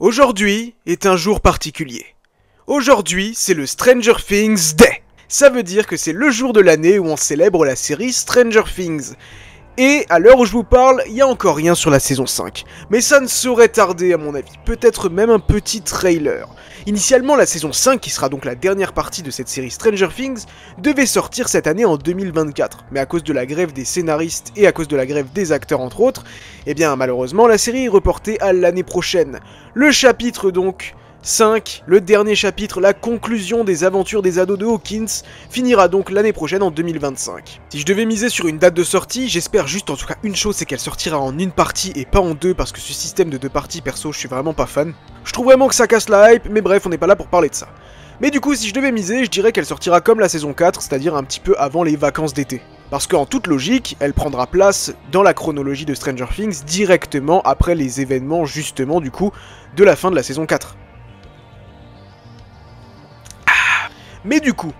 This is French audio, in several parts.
Aujourd'hui est un jour particulier. Aujourd'hui, c'est le Stranger Things Day. Ça veut dire que c'est le jour de l'année où on célèbre la série Stranger Things. Et à l'heure où je vous parle, il n'y a encore rien sur la saison 5. Mais ça ne saurait tarder à mon avis, peut-être même un petit trailer. Initialement, la saison 5, qui sera donc la dernière partie de cette série Stranger Things, devait sortir cette année en 2024. Mais à cause de la grève des scénaristes et à cause de la grève des acteurs entre autres, eh bien malheureusement la série est reportée à l'année prochaine. Le chapitre donc 5, le dernier chapitre, la conclusion des aventures des ados de Hawkins, finira donc l'année prochaine en 2025. Si je devais miser sur une date de sortie, j'espère juste en tout cas une chose, c'est qu'elle sortira en une partie et pas en deux, parce que ce système de deux parties, perso, je suis vraiment pas fan. Je trouve vraiment que ça casse la hype, mais bref, on n'est pas là pour parler de ça. Mais du coup, si je devais miser, je dirais qu'elle sortira comme la saison 4, c'est-à-dire un petit peu avant les vacances d'été. Parce qu'en toute logique, elle prendra place dans la chronologie de Stranger Things directement après les événements, justement, du coup, de la fin de la saison 4. Mais du coup,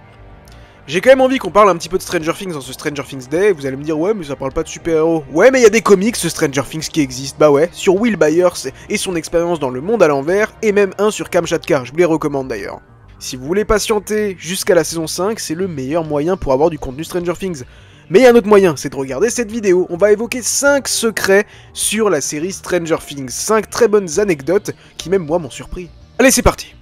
j'ai quand même envie qu'on parle un petit peu de Stranger Things dans ce Stranger Things Day. Vous allez me dire, ouais, mais ça parle pas de super-héros. Ouais, mais il y a des comics, ce Stranger Things, qui existent. Bah ouais, sur Will Byers et son expérience dans le monde à l'envers, et même un sur Kamchatka, je vous les recommande d'ailleurs. Si vous voulez patienter jusqu'à la saison 5, c'est le meilleur moyen pour avoir du contenu Stranger Things. Mais il y a un autre moyen, c'est de regarder cette vidéo. On va évoquer 5 secrets sur la série Stranger Things. 5 très bonnes anecdotes qui même moi m'ont surpris. Allez, c'est parti.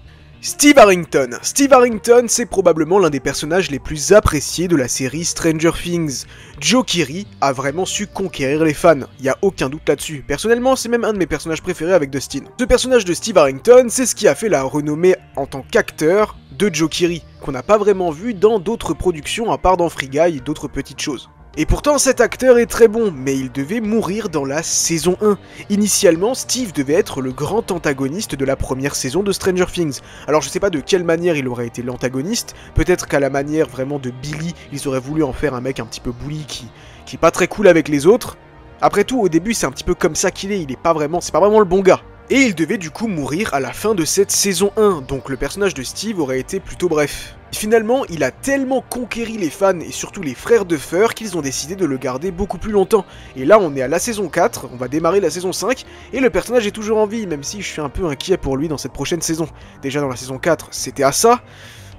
Steve Harrington. Steve Harrington, c'est probablement l'un des personnages les plus appréciés de la série Stranger Things. Joe Keery a vraiment su conquérir les fans, y a aucun doute là-dessus. Personnellement, c'est même un de mes personnages préférés avec Dustin. Ce personnage de Steve Harrington, c'est ce qui a fait la renommée en tant qu'acteur de Joe Keery, qu'on n'a pas vraiment vu dans d'autres productions à part dans Free Guy et d'autres petites choses. Et pourtant cet acteur est très bon, mais il devait mourir dans la saison 1. Initialement, Steve devait être le grand antagoniste de la première saison de Stranger Things. Alors je sais pas de quelle manière il aurait été l'antagoniste, peut-être qu'à la manière vraiment de Billy, ils auraient voulu en faire un mec un petit peu bully qui est pas très cool avec les autres. Après tout, au début c'est un petit peu comme ça qu'il est, c'est pas vraiment le bon gars. Et il devait du coup mourir à la fin de cette saison 1, donc le personnage de Steve aurait été plutôt bref. Finalement, il a tellement conquéri les fans et surtout les frères de Fur qu'ils ont décidé de le garder beaucoup plus longtemps. Et là, on est à la saison 4, on va démarrer la saison 5, et le personnage est toujours en vie, même si je suis un peu inquiet pour lui dans cette prochaine saison. Déjà dans la saison 4, c'était à ça.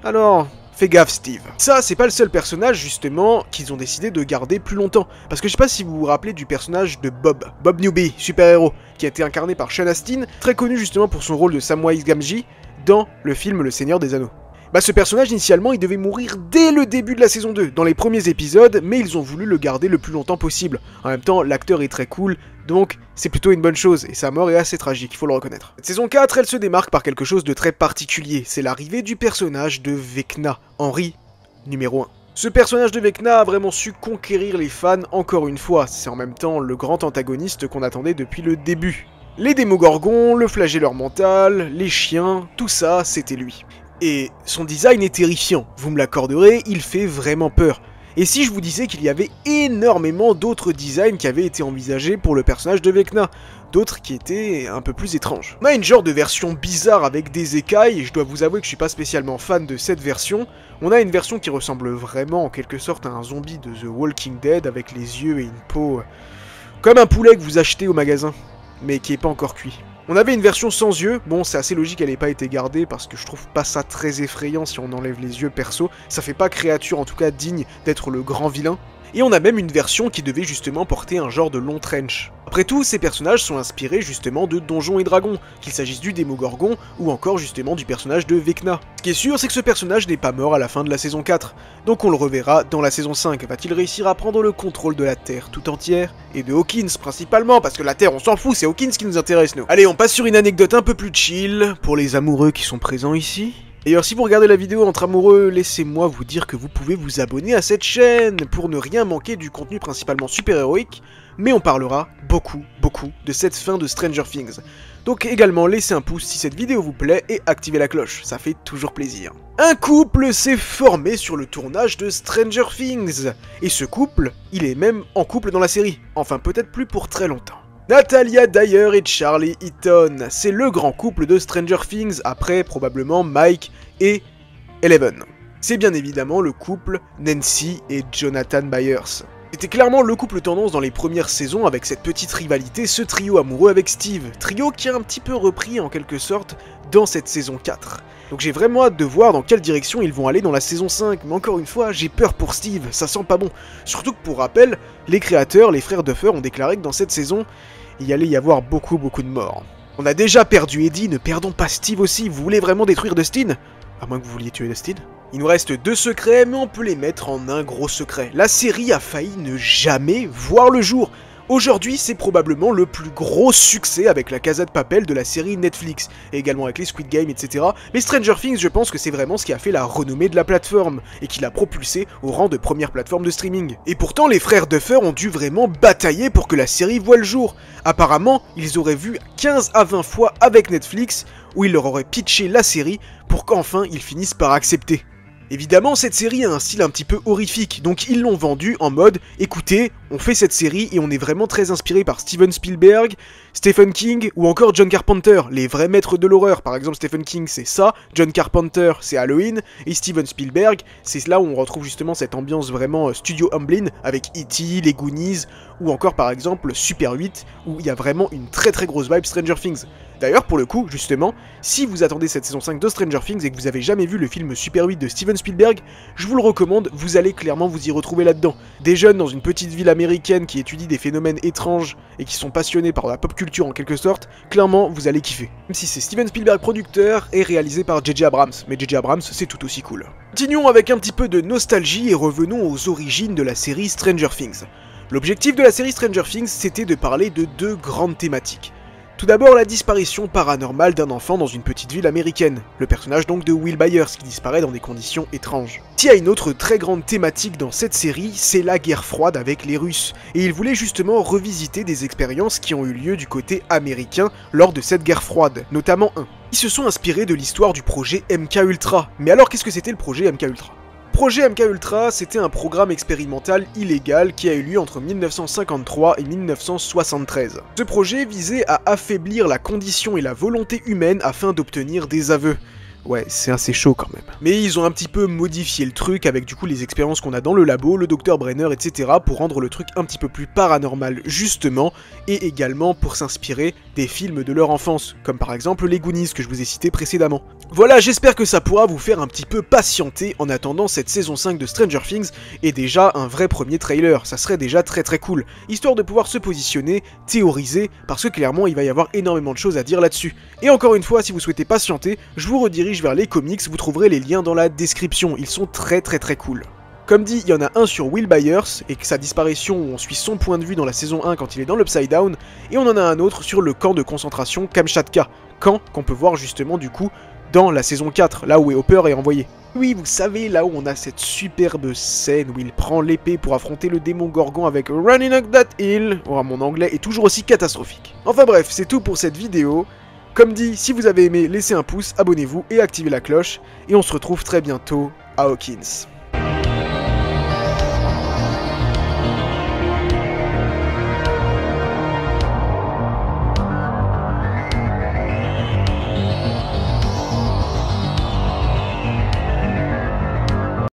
Alors, fais gaffe Steve. Ça, c'est pas le seul personnage, justement, qu'ils ont décidé de garder plus longtemps. Parce que je sais pas si vous vous rappelez du personnage de Bob Newby, super-héros, qui a été incarné par Sean Astin, très connu justement pour son rôle de Samwise Gamgee dans le film Le Seigneur des Anneaux. Bah ce personnage initialement il devait mourir dès le début de la saison 2, dans les premiers épisodes, mais ils ont voulu le garder le plus longtemps possible. En même temps, l'acteur est très cool, donc c'est plutôt une bonne chose, et sa mort est assez tragique, il faut le reconnaître. Cette saison 4, elle se démarque par quelque chose de très particulier, c'est l'arrivée du personnage de Vecna, Henry, numéro 1. Ce personnage de Vecna a vraiment su conquérir les fans encore une fois, c'est en même temps le grand antagoniste qu'on attendait depuis le début. Les démogorgons, le flagelleur mental, les chiens, tout ça, c'était lui. Et son design est terrifiant, vous me l'accorderez, il fait vraiment peur. Et si je vous disais qu'il y avait énormément d'autres designs qui avaient été envisagés pour le personnage de Vecna, d'autres qui étaient un peu plus étranges. On a une genre de version bizarre avec des écailles, et je dois vous avouer que je suis pas spécialement fan de cette version. On a une version qui ressemble vraiment en quelque sorte à un zombie de The Walking Dead avec les yeux et une peau comme un poulet que vous achetez au magasin, mais qui est pas encore cuit. On avait une version sans yeux, bon c'est assez logique qu'elle n'ait pas été gardée parce que je trouve pas ça très effrayant si on enlève les yeux perso, ça fait pas créature en tout cas digne d'être le grand vilain. Et on a même une version qui devait justement porter un genre de long trench. Après tout, ces personnages sont inspirés justement de Donjons et Dragons, qu'il s'agisse du Démogorgon ou encore justement du personnage de Vecna. Ce qui est sûr, c'est que ce personnage n'est pas mort à la fin de la saison 4, donc on le reverra dans la saison 5. Va-t-il réussir à prendre le contrôle de la Terre tout entière? Et de Hawkins principalement, parce que la Terre on s'en fout, c'est Hawkins qui nous intéresse nous. Allez, on passe sur une anecdote un peu plus chill, pour les amoureux qui sont présents ici. D'ailleurs, si vous regardez la vidéo entre amoureux, laissez-moi vous dire que vous pouvez vous abonner à cette chaîne pour ne rien manquer du contenu principalement super-héroïque, mais on parlera beaucoup de cette fin de Stranger Things. Donc également, laissez un pouce si cette vidéo vous plaît et activez la cloche, ça fait toujours plaisir. Un couple s'est formé sur le tournage de Stranger Things, et ce couple, il est même en couple dans la série, enfin peut-être plus pour très longtemps. Natalia Dyer et Charlie Eaton, c'est le grand couple de Stranger Things après probablement Mike et Eleven. C'est bien évidemment le couple Nancy et Jonathan Byers. C'était clairement le couple tendance dans les premières saisons avec cette petite rivalité, ce trio amoureux avec Steve, trio qui a un petit peu repris en quelque sorte dans cette saison 4. Donc j'ai vraiment hâte de voir dans quelle direction ils vont aller dans la saison 5, mais encore une fois, j'ai peur pour Steve, ça sent pas bon. Surtout que pour rappel, les créateurs, les frères Duffer ont déclaré que dans cette saison, il y allait y avoir beaucoup de morts. On a déjà perdu Eddie, ne perdons pas Steve aussi, vous voulez vraiment détruire Dustin? À moins que vous vouliez tuer Dustin. Il nous reste 2 secrets, mais on peut les mettre en un gros secret. La série a failli ne jamais voir le jour. Aujourd'hui, c'est probablement le plus gros succès avec la Casa de Papel de la série Netflix, et également avec les Squid Game, etc. Mais Stranger Things, je pense que c'est vraiment ce qui a fait la renommée de la plateforme, et qui l'a propulsé au rang de première plateforme de streaming. Et pourtant, les frères Duffer ont dû vraiment batailler pour que la série voie le jour. Apparemment, ils auraient vu 15 à 20 fois avec Netflix, où ils leur auraient pitché la série, pour qu'enfin ils finissent par accepter. Évidemment, cette série a un style un petit peu horrifique, donc ils l'ont vendu en mode « Écoutez, on fait cette série et on est vraiment très inspiré par Steven Spielberg, Stephen King ou encore John Carpenter, les vrais maîtres de l'horreur. Par exemple, Stephen King c'est ça, John Carpenter c'est Halloween, et Steven Spielberg, c'est là où on retrouve justement cette ambiance vraiment Studio Amblin avec E.T., les Goonies, ou encore par exemple Super 8, où il y a vraiment une très grosse vibe Stranger Things. D'ailleurs, pour le coup, justement, si vous attendez cette saison 5 de Stranger Things et que vous avez jamais vu le film Super 8 de Steven Spielberg, je vous le recommande, vous allez clairement vous y retrouver là-dedans. Des jeunes dans une petite ville américaine qui étudient des phénomènes étranges et qui sont passionnés par la pop culture en quelque sorte, clairement vous allez kiffer. Même si c'est Steven Spielberg producteur et réalisé par J.J. Abrams, mais J.J. Abrams c'est tout aussi cool. Continuons avec un petit peu de nostalgie et revenons aux origines de la série Stranger Things. L'objectif de la série Stranger Things, c'était de parler de 2 grandes thématiques. Tout d'abord, la disparition paranormale d'un enfant dans une petite ville américaine, le personnage donc de Will Byers qui disparaît dans des conditions étranges. Il y a une autre très grande thématique dans cette série, c'est la guerre froide avec les Russes, et ils voulaient justement revisiter des expériences qui ont eu lieu du côté américain lors de cette guerre froide, notamment un. Ils se sont inspirés de l'histoire du projet MKUltra. Mais alors qu'est-ce que c'était le projet MKUltra ? Projet MKUltra, c'était un programme expérimental illégal qui a eu lieu entre 1953 et 1973. Ce projet visait à affaiblir la condition et la volonté humaine afin d'obtenir des aveux. Ouais, c'est assez chaud quand même. Mais ils ont un petit peu modifié le truc avec du coup les expériences qu'on a dans le labo, le docteur Brenner, etc. pour rendre le truc un petit peu plus paranormal justement, et également pour s'inspirer des films de leur enfance, comme par exemple les Goonies que je vous ai cités précédemment. Voilà, j'espère que ça pourra vous faire un petit peu patienter en attendant cette saison 5 de Stranger Things, et déjà un vrai premier trailer, ça serait déjà très cool, histoire de pouvoir se positionner, théoriser, parce que clairement il va y avoir énormément de choses à dire là-dessus. Et encore une fois, si vous souhaitez patienter, je vous redirige vers les comics, vous trouverez les liens dans la description, ils sont très cool. Comme dit, il y en a un sur Will Byers, et que sa disparition où on suit son point de vue dans la saison 1 quand il est dans l'Upside Down, et on en a un autre sur le camp de concentration Kamchatka, camp qu'on peut voir justement du coup dans la saison 4, là où Hopper est envoyé. Oui, vous savez, là où on a cette superbe scène où il prend l'épée pour affronter le démon Gorgon avec Running Up That Hill. Oh, mon anglais est toujours aussi catastrophique. Enfin bref, c'est tout pour cette vidéo. Comme dit, si vous avez aimé, laissez un pouce, abonnez-vous et activez la cloche. Et on se retrouve très bientôt à Hawkins.